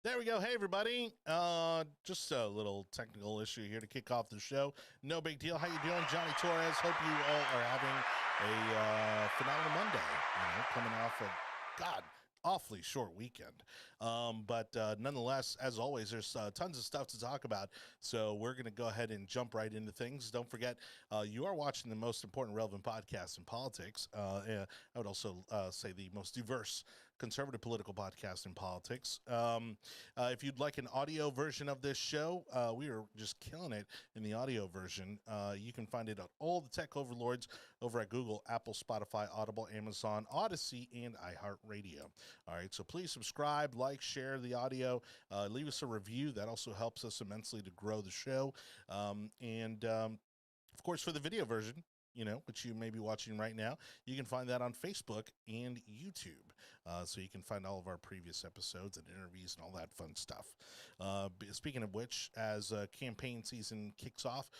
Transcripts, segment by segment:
There we go. Hey, everybody. Just a little technical issue here to kick off the show. No big deal. How you doing? Jonny Torres. Hope you all are having a phenomenal Monday. Coming off of, God, awfully short weekend. But nonetheless, as always, there's tons of stuff to talk about. So we're going to go ahead and jump right into things. Don't forget, you are watching the most important relevant podcast in politics. I would also say the most diverse conservative political podcast in politics. If you'd like an audio version of this show, we are just killing it in the audio version. You can find it on all the tech overlords over at Google, Apple, Spotify, Audible, Amazon, Odyssey, and iHeartRadio. All right, so please subscribe, like, share the audio, leave us a review. That also helps us immensely to grow the show. Of course, for the video version, which you may be watching right now, you can find that on Facebook and YouTube. So you can find all of our previous episodes and interviews and all that fun stuff. Speaking of which, as campaign season kicks off,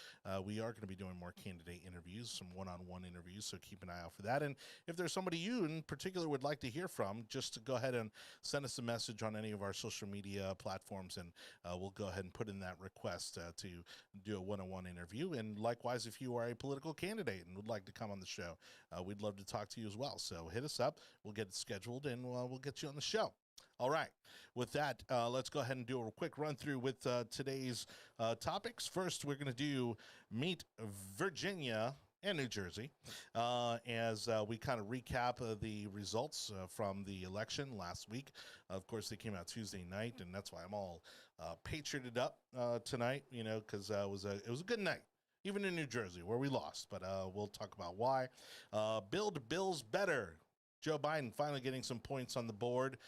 we are going to be doing more candidate interviews, some one-on-one interviews, so keep an eye out for that. And if there's somebody you in particular would like to hear from, just go ahead and send us a message on any of our social media platforms, and we'll go ahead and put in that request to do a one-on-one interview. And likewise, if you are a political candidate and would like to come on the show, we'd love to talk to you as well. So hit us up. We'll get it scheduled, and we'll get you on the show. All right. With that, let's go ahead and do a quick run through with today's topics. First, we're going to do Meet Virginia and New Jersey as we kind of recap the results from the election last week. Of course, they came out Tuesday night, and that's why I'm all patrioted up tonight, because it was a good night. Even in New Jersey, where we lost, but we'll talk about why. Build Bills Better. Joe Biden finally getting some points on the board.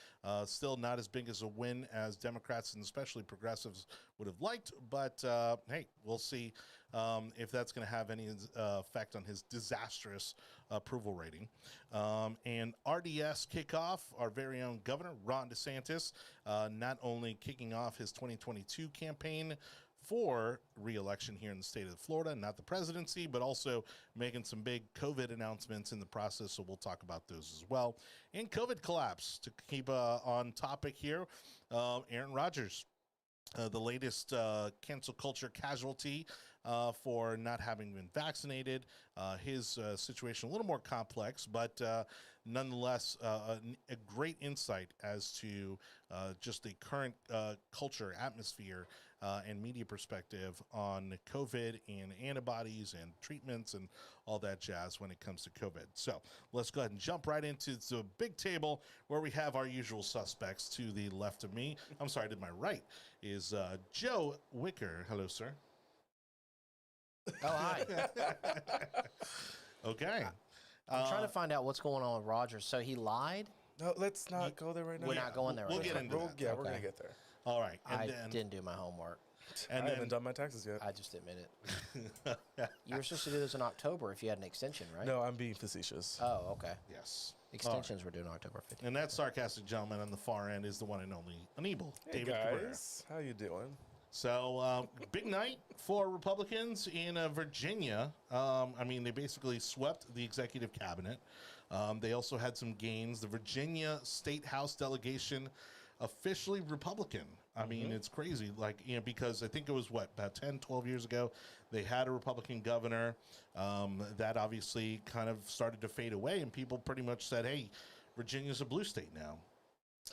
Still not as big as a win as Democrats and especially progressives would have liked, but hey, we'll see if that's going to have any effect on his disastrous approval rating. And RDS kickoff, our very own governor, Ron DeSantis, not only kicking off his 2022 campaign for re-election here in the state of Florida, not the presidency, but also making some big COVID announcements in the process, so we'll talk about those as well. And COVID collapse, to keep on topic here, Aaron Rodgers, the latest cancel culture casualty for not having been vaccinated. His situation a little more complex, but nonetheless a great insight as to just the current culture, atmosphere, and media perspective on COVID and antibodies and treatments and all that jazz when it comes to COVID. So let's go ahead and jump right into the big table where we have our usual suspects. To the left of me, I'm sorry, to my right, is Joe Wicker. Hello, sir. Oh, hi. Okay. I'm trying to find out what's going on with Rogers. So he lied? No, let's not go there right now. We're not going there right we'll now. get into that. Yeah, Okay. we're going to get there. All right. I didn't do my homework. And I haven't done my taxes yet. I just admit it. You were supposed to do this in October if you had an extension, right? No, I'm being facetious. Oh, okay. Yes. Extensions were due on October 15th. And that sarcastic gentleman on the far end is the one and only Anibal, Hey David Cabrera. guys, how you doing? So, big night for Republicans in Virginia. They basically swept the executive cabinet. They also had some gains. The Virginia State House delegation officially Republican. It's crazy. Because I think it was, about 10, 12 years ago, they had a Republican governor. That obviously kind of started to fade away, and people pretty much said, hey, Virginia's a blue state now.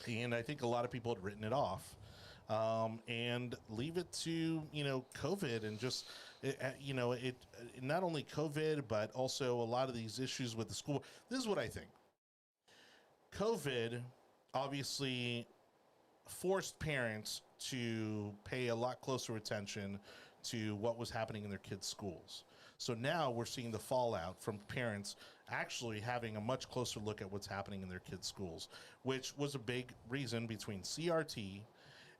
And I think a lot of people had written it off. And leave it to, COVID and just, it not only COVID, but also a lot of these issues with the school. This is what I think. COVID obviously forced parents to pay a lot closer attention to what was happening in their kids' schools. So now we're seeing the fallout from parents actually having a much closer look at what's happening in their kids' schools, which was a big reason between CRT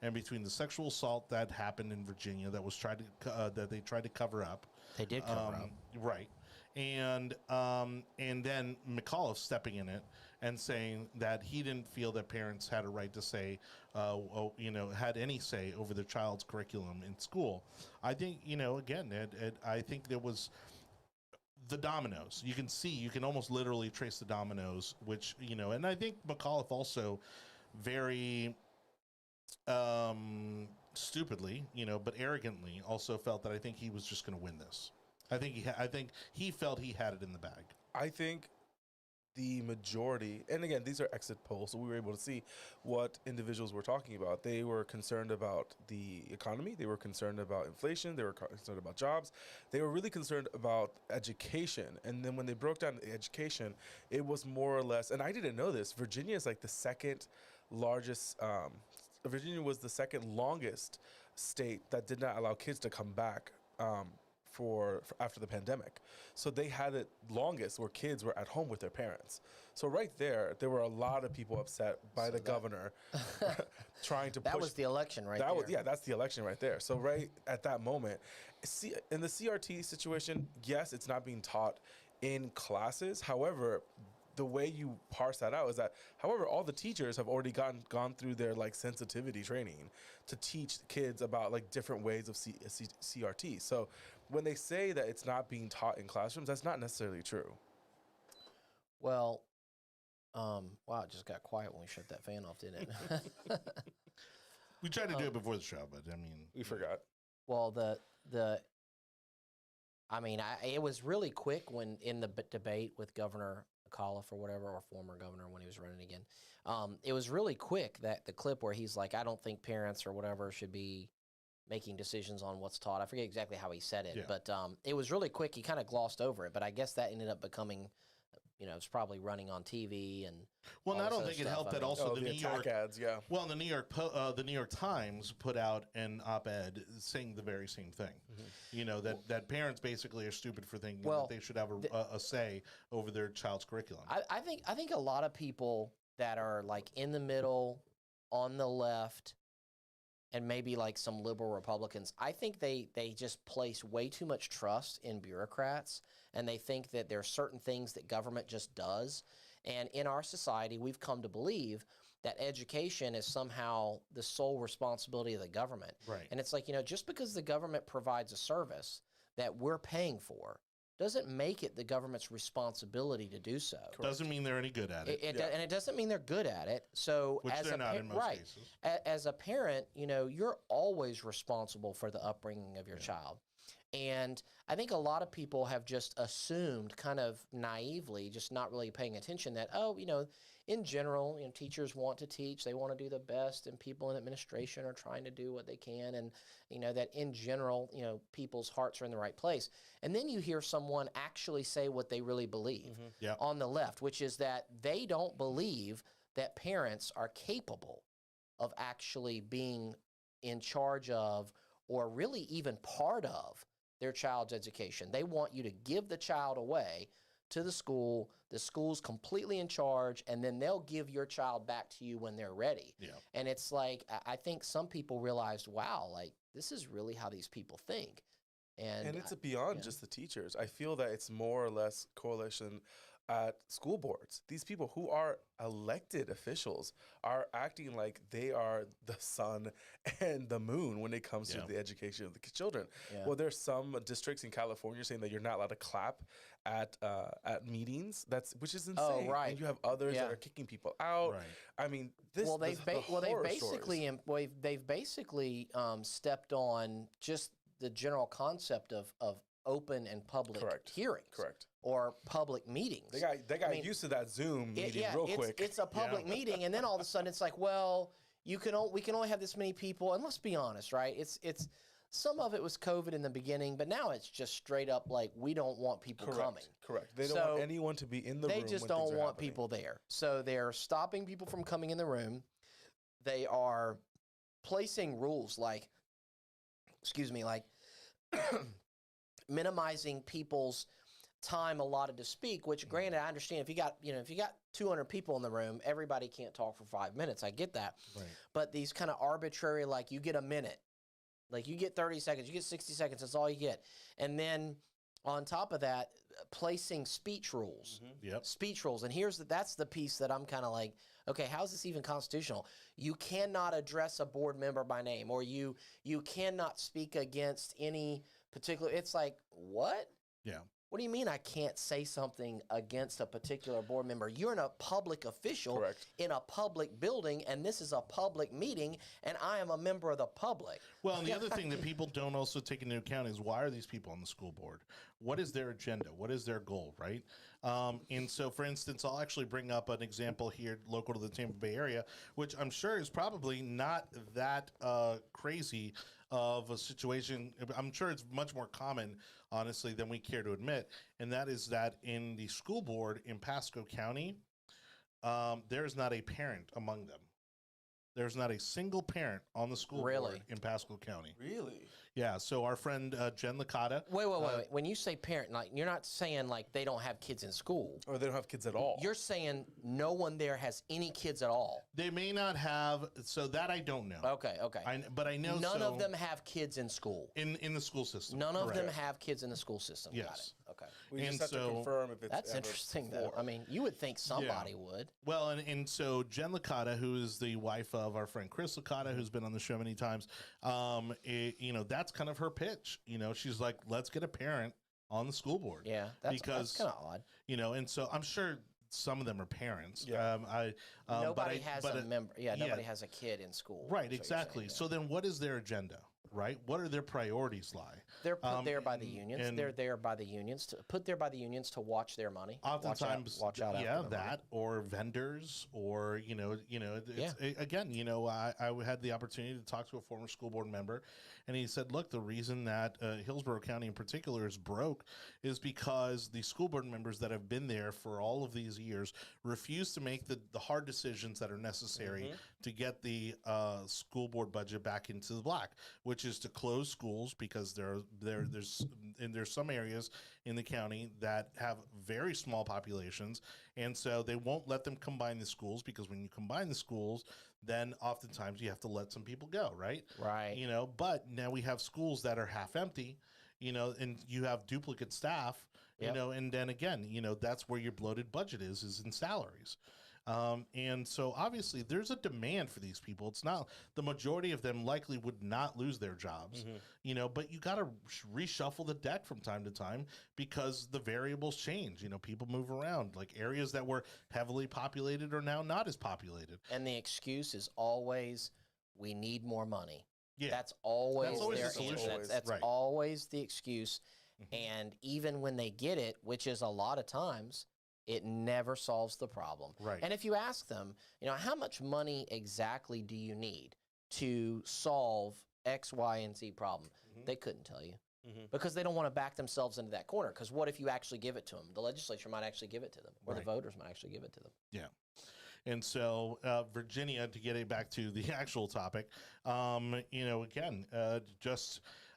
and between the sexual assault that happened in Virginia that was that they tried to cover up. They did cover up. Right. And then McAuliffe stepping in it and saying that he didn't feel that parents had a right to say, had any say over their child's curriculum in school. I think, again, I think there was the dominoes. You can almost literally trace the dominoes, which, and I think McAuliffe also very Stupidly, but arrogantly, also felt that I think he was just going to win this. I think he felt he had it in the bag. I think the majority, and again, these are exit polls, so we were able to see what individuals were talking about. They were concerned about the economy. They were concerned about inflation. They were concerned about jobs. They were really concerned about education. And then when they broke down the education, it was more or less, and I didn't know this, Virginia is like the second largest, Virginia was the second longest state that did not allow kids to come back for after the pandemic. So they had it longest where kids were at home with their parents. So right there were a lot of people upset by the governor trying to push. That was the election right there. Yeah, that's the election right there. So right at that moment, in the CRT situation, yes, it's not being taught in classes. However, the way you parse that out is that, however, all the teachers have already gone through their like sensitivity training to teach kids about like different ways of CRT. So when they say that it's not being taught in classrooms, that's not necessarily true. Well, wow, it just got quiet when we shut that fan off, didn't it? We tried to do it before the show, but I mean, we forgot. Well, it was really quick when in the debate with Governor McAuliffe or whatever, or former governor when he was running again. It was really quick, that the clip where he's like, I don't think parents or whatever should be making decisions on what's taught. I forget exactly how he said it, but it was really quick. He kind of glossed over it, but I guess that ended up becoming, it's probably running on TV and. Well, I don't think it helped that also the New York ads, yeah. Well, the New York Times put out an op-ed saying the very same thing. Mm-hmm. That parents basically are stupid for thinking that they should have a say over their child's curriculum. I think a lot of people that are like in the middle, on the left, and maybe like some liberal Republicans, I think they just place way too much trust in bureaucrats, and they think that there are certain things that government just does. And in our society, we've come to believe that education is somehow the sole responsibility of the government. Right. And it's like, just because the government provides a service that we're paying for doesn't make it the government's responsibility to do so. Doesn't mean they're any good at it. And it doesn't mean they're good at it. So Which they're not in most cases. As a parent, you're always responsible for the upbringing of your child. And I think a lot of people have just assumed, kind of naively, just not really paying attention, that, in general, teachers want to teach, they want to do the best, and people in administration are trying to do what they can, and, that in general, people's hearts are in the right place. And then you hear someone actually say what they really believe on the left, which is that they don't believe that parents are capable of actually being in charge of, or really even part of, their child's education. They want you to give the child away to the school's completely in charge, and then they'll give your child back to you when they're ready. Yeah. And it's like, I think some people realized, wow, like, this is really how these people think. And it's beyond just the teachers. I feel that it's more or less correlation at school boards. These people who are elected officials are acting like they are the sun and the moon when it comes to the education of the children. Yeah. Well, there's some districts in California saying that you're not allowed to clap at meetings. Which is insane. Oh, right. And you have others that are kicking people out. Right. I mean, they've basically stepped on just the general concept of open and public hearings. Correct. Or public meetings. They got used to that Zoom meeting real quick. It's a public meeting, and then all of a sudden it's like, well, we can only have this many people, and let's be honest, right? It's some of it was COVID in the beginning, but now it's just straight up like, we don't want people coming. Correct. They don't want anyone to be in the room. They just don't want people there. So they're stopping people from coming in the room. They are placing rules like minimizing people's time allotted to speak, which granted, I understand if you got 200 people in the room, everybody can't talk for 5 minutes. I get that. Right. But these kind of arbitrary, like, you get a minute, like you get 30 seconds, you get 60 seconds, that's all you get. And then on top of that, placing speech rules. Mm-hmm. Yep. Speech rules. And that's the piece that I'm kind of like, okay, how is this even constitutional? You cannot address a board member by name, or you cannot speak against any particular, it's like, what? Yeah. What do you mean I can't say something against a particular board member? You're a public official Correct. in a public building, and this is a public meeting, and I am a member of the public. Well, and the other thing that people don't also take into account is, why are these people on the school board? What is their agenda? What is their goal, right? And so, for instance, I'll actually bring up an example here local to the Tampa Bay area, which I'm sure is probably not that crazy of a situation. I'm sure it's much more common, honestly, than we care to admit. And that is that in the school board in Pasco County, there is not a parent among them. There's not a single parent on the school board in Pasco County. Really? Yeah. So our friend Jen Licata. Wait. When you say parent, like, you're not saying like they don't have kids in school. Or they don't have kids at all. You're saying no one there has any kids at all. They may not have. So that I don't know. Okay. But I know none of them have kids in school. In the school system. None of them have kids in the school system. Yes. Got it. Okay. We just have to confirm if it's That's interesting, though. I mean, you would think somebody would. Well, and so Jen Licata, who is the wife of our friend Chris Licata, who's been on the show many times, that's kind of her pitch. She's like, let's get a parent on the school board. Yeah, that's kind of odd. And so I'm sure some of them are parents. Yeah. Nobody has a member. Yeah, nobody has a kid in school. Right, exactly. So then what is their agenda? Right? What are their priorities lie? They're put there by the unions. They're there by the unions to watch their money. Oftentimes, watch out after that money. Or vendors, or again, I had the opportunity to talk to a former school board member, and he said, look, the reason that Hillsborough County in particular is broke is because the school board members that have been there for all of these years refuse to make the hard decisions that are necessary to get the school board budget back into the black, which is to close schools, because there's some areas in the county that have very small populations, and so they won't let them combine the schools, because when you combine the schools, then oftentimes you have to let some people go, right? Right. But now we have schools that are half empty, and you have duplicate staff, and then again, that's where your bloated budget is in salaries. And so obviously there's a demand for these people. It's not, the majority of them likely would not lose their jobs, but you got to reshuffle the deck from time to time, because the variables change. People move around. Like, areas that were heavily populated are now not as populated. And the excuse is always, we need more money. Yeah. That's always the their solution. answer. That's right. always the excuse. And even when they get it, which is a lot of times, it never solves the problem. Right. And if you ask them, how much money exactly do you need to solve X, Y, and Z problem? They couldn't tell you, because they don't want to back themselves into that corner. Because what if you actually give it to them? The legislature might actually give it to them, or the voters might actually give it to them. Yeah. And so, Virginia, to get it back to the actual topic,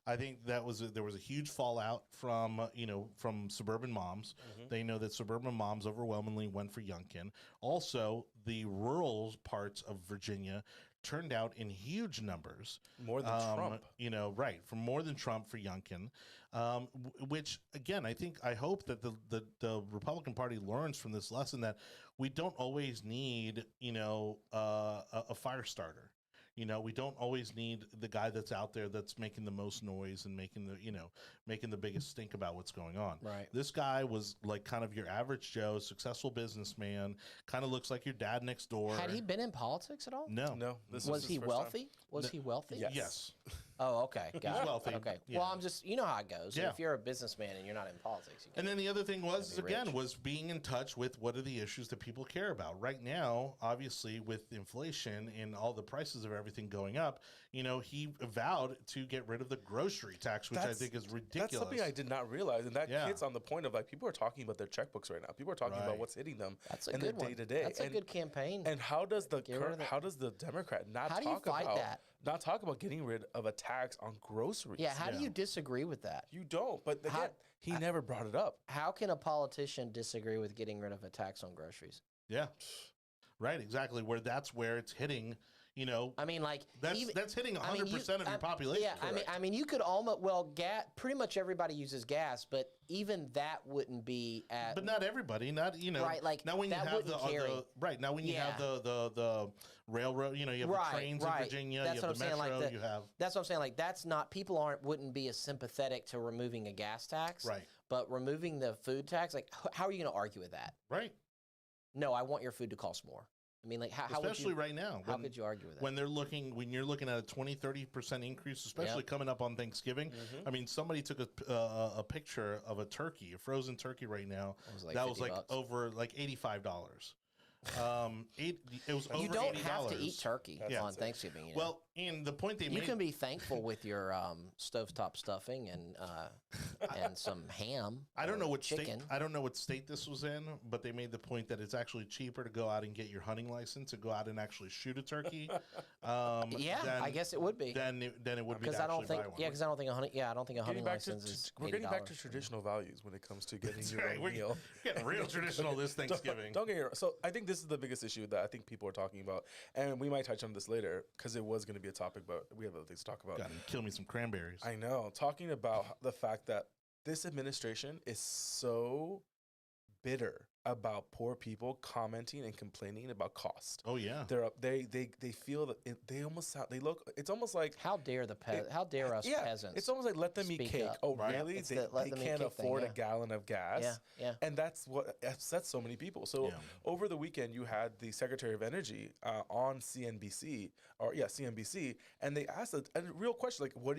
I think there was a huge fallout from suburban moms. They know that suburban moms overwhelmingly went for Youngkin. Also, the rural parts of Virginia turned out in huge numbers. More than Trump. For more than Trump for Youngkin. Which, again, I hope that the Republican Party learns from this lesson that we don't always need, a fire starter. We don't always need the guy that's out there that's making the most noise and making the biggest stink about what's going on. Right. This guy was like kind of your average Joe, successful businessman, kind of looks like your dad next door. Had he been in politics at all? No. Was he wealthy? Was he wealthy? Yes. Oh, okay. Got it. wealthy. Okay. Yeah. Well, I'm just, how it goes. Yeah. If you're a businessman and you're not in politics. And then the other thing was rich. being in touch with what are the issues that people care about. Right now, obviously, with inflation and all the prices of everything going up, he vowed to get rid of the grocery tax, which I think is ridiculous. That's something I did not realize. And that hits on the point of, like, people are talking about their checkbooks right now. People are talking about what's hitting them in their day-to-day. That's a good campaign. And how does the Democrat not talk about getting rid of a tax on groceries? Yeah, how do you disagree with that? You don't. But again, he never brought it up. How can a politician disagree with getting rid of a tax on groceries? Yeah. Right, exactly. Where it's hitting, You know, I mean, like that's hitting 100% of your population. Yeah, I mean, you could almost pretty much everybody uses gas, but even that wouldn't be at. But not everybody, not right. Like now when you have the right now when you have the railroad, you know, you have the trains in Virginia, that's you have the metro, like you have. That's what I'm saying. Like that's not wouldn't be as sympathetic to removing a gas tax, right? But removing the food tax, like how are you going to argue with that? Right. No, I want your food to cost more. I mean, like, how especially right now. How could you argue with that? When you're looking at a 20-30% increase, especially coming up on Thanksgiving. I mean, somebody took a picture of a turkey, a frozen turkey right now. That was like over like $85. It was over $80. You don't have to eat turkey on Thanksgiving. You know? Well, and the point they made, you can be thankful with your stovetop stuffing and some ham. I don't know what chicken. state. I don't know what state this was in, but they made the point that it's actually cheaper to go out and get your hunting license to go out and actually shoot a turkey. I guess it would be. Then it would be. Because I don't think. Yeah, because I don't think a hunting. Yeah, I don't think a hunting license is. We're getting back to traditional values when it comes to getting your own meal. Getting real traditional this Thanksgiving. Don't get me wrong. So I think this is the biggest issue that I think people are talking about, and we might touch on this later because it was going to be a topic, but we have other things to talk about. Gotta kill me some cranberries. I know. Talking about the fact that this administration is so bitter about poor people commenting and complaining about cost. Oh yeah, they feel that they almost sound, they look. It's almost like how dare us peasants? It's almost like let them eat cake. Up. Oh really? They can't afford a gallon of gas. Yeah. And that's what upsets so many people. So over the weekend, you had the Secretary of Energy on CNBC, and they asked a real question like, what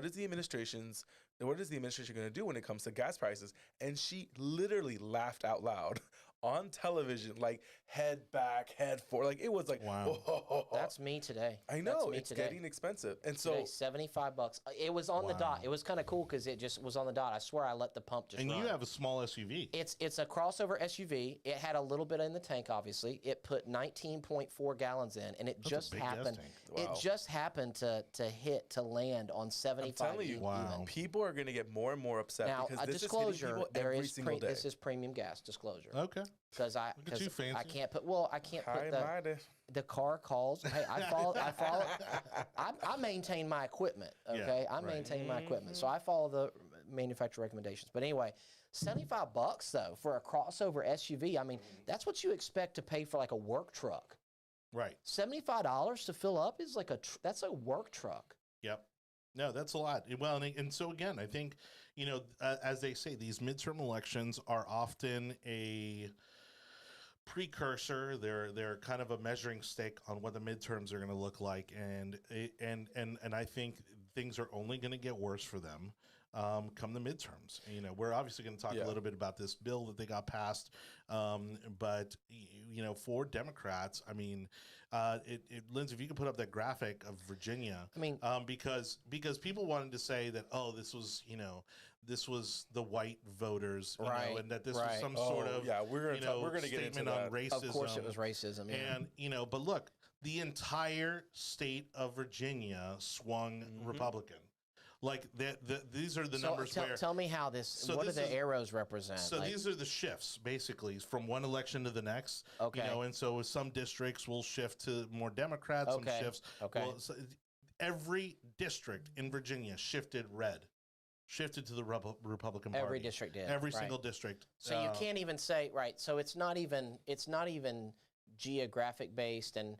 is the administration going to do when it comes to gas prices? And she literally laughed out loud on television, like head back, head forward. Like it was like, wow. That's me today. I know it's getting expensive, and today, so $75. It was on the dot. It was kind of cool because it just was on the dot. I swear I let the pump just. And run. You have a small SUV. It's a crossover SUV. It had a little bit in the tank. Obviously, it put 19.4 gallons in, and it just happened. Wow. It just happened to land on 75. I'm telling you, people are going to get more and more upset now, because this disclosure, is hitting people every single day. This is premium gas disclosure. Okay. Because I can't put the car calls. Hey, I maintain my equipment. Okay, I maintain my equipment, so I follow the manufacturer recommendations. But anyway, $75 though for a crossover SUV. I mean, that's what you expect to pay for like a work truck. Right. $75 to fill up is like that's a work truck. Yep. No, that's a lot. Well, and so again, I think, as they say, these midterm elections are often a precursor. They're kind of a measuring stick on what the midterms are going to look like, and I think things are only going to get worse for them come the midterms. We're obviously going to talk a little bit about this bill that they got passed, but for Democrats, I mean, Lindsay, if you could put up that graphic of Virginia, I mean, because people wanted to say that this was the white voters, and that this was some sort of we're gonna get into statement on racism. Of course, it was racism, and but look, the entire state of Virginia swung Republican. Like these are the numbers. Tell me how this. So what do the arrows represent? So these are the shifts, basically, from one election to the next. Okay. And so some districts will shift to more Democrats. Okay. Some shifts. Okay. Well, so every district in Virginia shifted red. Shifted to the Republican Party. Every district did. Every single district. So you can't even say So it's not even geographic based, and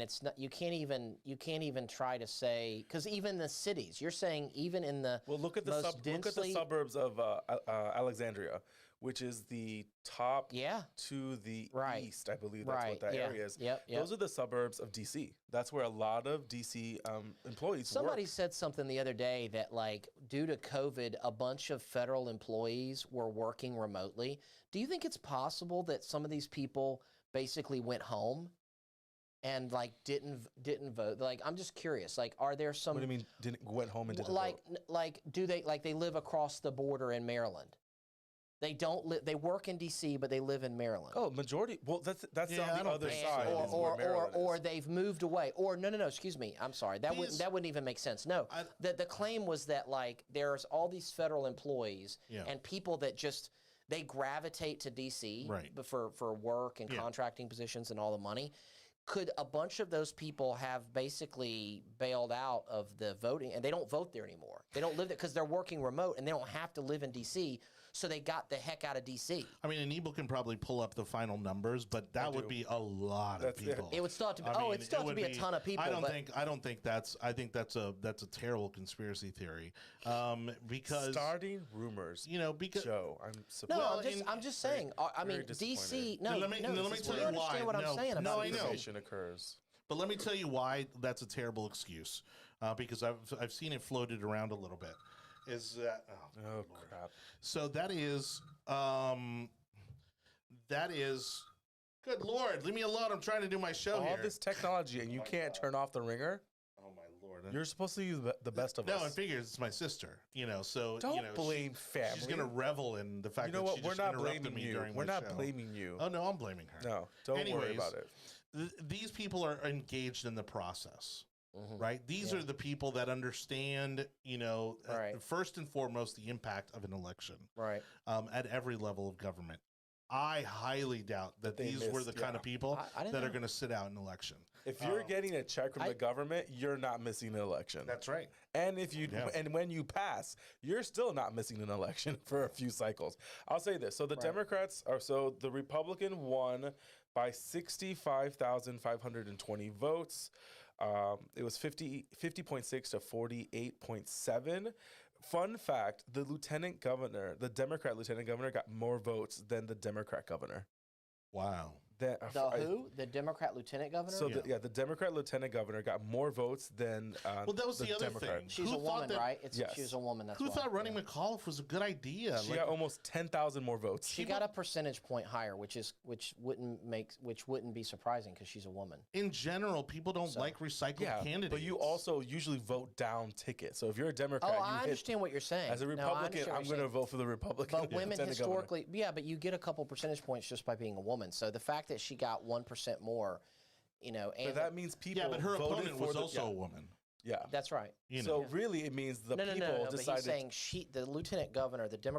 it's not. You can't even try to say, because even the cities, you're saying even in the look at the suburbs of Alexandria, which is the top to the east. I believe that's what that area is. Yep. Those are the suburbs of DC. That's where a lot of DC employees Somebody work. said something the other day that, like, due to COVID, a bunch of federal employees were working remotely. Do you think it's possible that some of these people basically went home and like didn't vote? Like, I'm just curious. Like, are there some? What do you mean? Went home and didn't vote? Like, do they live across the border in Maryland? They don't live. They work in D.C., but they live in Maryland. Oh, majority. Well, that's on the other side. Or they've moved away. Or no. Excuse me. I'm sorry. That wouldn't even make sense. No. The claim was that, like, there's all these federal employees and people that just they gravitate to D.C. for work and contracting positions and all the money. could a bunch of those people have basically bailed out of the voting, and they don't vote there anymore? They don't live there because they're working remote, and they don't have to live in D.C., so they got the heck out of D.C. I mean, Anibal can probably pull up the final numbers, but that would be a lot of people. It would still have to be. It'd still have to be a ton of people. I don't think that's. I think that's a terrible conspiracy theory. Because starting rumors. Because Joe, I'm No, surprised. I'm just saying. I mean, DC. No, let me tell you understand why. what I'm saying about I know. DC. Occurs. But let me tell you why that's a terrible excuse. Because I've seen it floated around a little bit. Is that Oh crap. so that is good Lord, leave me alone. I'm trying to do my show All here. this technology and you can't turn off the ringer? Oh my Lord. You're supposed to use the best of us. No, it figures it's my sister, so Don't blame family. She's gonna revel in the fact You know that what? she We're just not interrupted blaming me you. during We're my not show. blaming you. Oh no, I'm blaming her. No, don't worry Anyways, about it. These people are engaged in the process. Mhm. Right? These are the people that understand, Right. first and foremost, the impact of an election Right. at every level of government. I highly doubt that They these were the missed, kind of people I didn't that are know. going to sit out an election. If you're getting a check from I- the government, you're not missing an election. That's right. And if you Yeah. and when you pass, you're still not missing an election for a few cycles. I'll say this. So the the Republican won by 65,520 votes. It was 50.6 to 48.7. Fun fact, the Democrat lieutenant governor got more votes than the Democrat governor. Wow. Who? The Democrat lieutenant governor? So the Democrat lieutenant governor got more votes than Well, that was the other Democrat. thing. She's Who a thought woman, that- right? Yes. She was a woman. That's Who why. thought running McAuliffe was a good idea? She got almost 10,000 more votes. She got a percentage point higher, which wouldn't be surprising because she's a woman. in general, people don't like recycled candidates. but you also usually vote down tickets. So if you're a Democrat, Oh, I understand what you're saying. As a No, I Republican, understand what I'm you're going to saying. vote for the Republican. But women lieutenant governor. historically, but you get a couple percentage points just by being a woman. So the fact that she got 1% more, So and that means people. Yeah, but her voted opponent for was the- also a woman. Yeah. that's right. You So know. really, it means the No, people But he's decided. saying the lieutenant governor, the Democrat